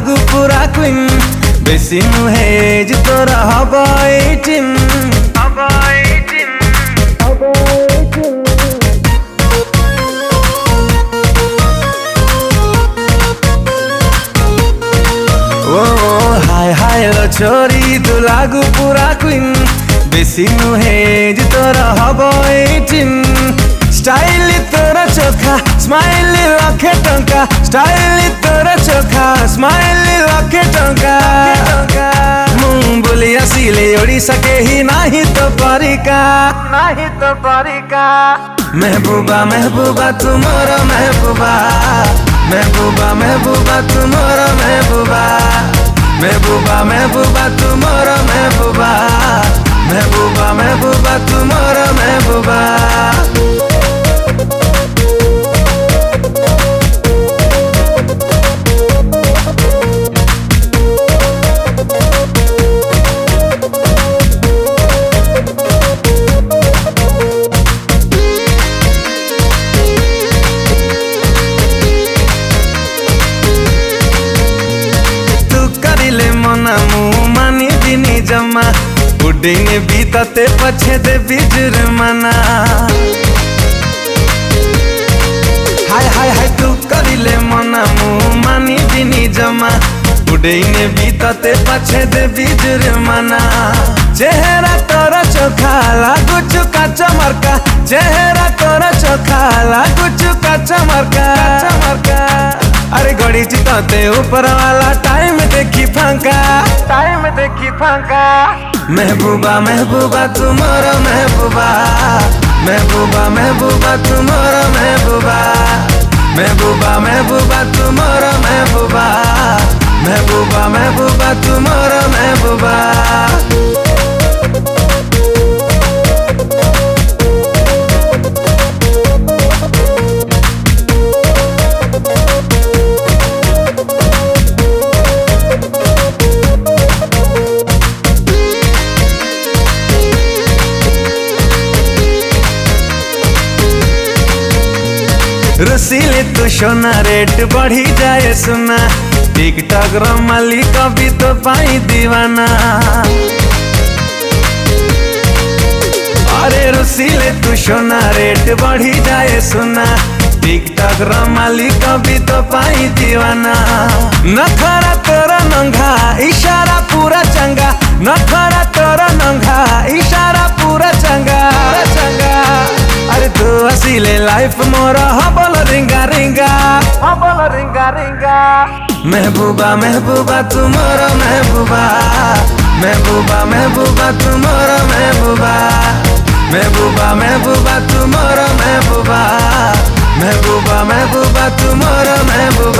लागू पूरा क्वीन बेसी नुहे एज तोर हब 18 ओ हाय हाय लो छोरी तू लागू पूरा क्वीन बेसी नुहे एज तोर हब 18 स्टाइल तोरा चोखा स्माइल लखे टंका स्टाइल तोरा चोखा स्माइल लखे टंका मुँह बोली आसिले ओडिशा के ही नहीं तो परिका महबूबा महबूबा तू मोर महबूबा महबूबा महबूबा तू मोर महबूबा महबूबा महबूबा तू मोर महबूबा महबूबा महबूबा तू मोर महबूबा मानी दिनी जमा बुढ़ी बीतते पछे दे जुर्माना हाय हाय हाय तू करिले मना मुँह मानी दिनी जमा बुढ़ी बीतते पछे दे जुर्माना चेहरा तोरा चोखा लागू चुका चमरका चेहरा तोरा चोखा लागू चुका चमरका अरे घड़ी चिताते ऊपर वाला टाइम देखी फांका महबूबा महबूबा तू मोर महबूबा महबूबा महबूबा तू मोर महबूबा महबूबा महबूबा तू मोर महबूबा महबूबा महबूबा तू मोर महबूबा रसीले तू सोना रेट बढ़ी जाए सुना टिकटॉक रमाली कभी तो पाई दीवाना अरे रसीले तू सोना रेट बढ़ी जाए सुना टिकटॉक रमाली कभी तो पाई दीवाना नखरा तोरा नंगा इशारा पूरा चंगा नखरा तोरा नंगा इशारा पूरा चंगा अरे तू हसीले लाइफ मोरा हबल रिंगा महबूबा महबूबा तू मोर महबूबा महबूबा महबूबा तू मोर महबूबा महबूबा महबूबा तू मोर महबूबा महबूबा महबूबा तू मोर महबूबा।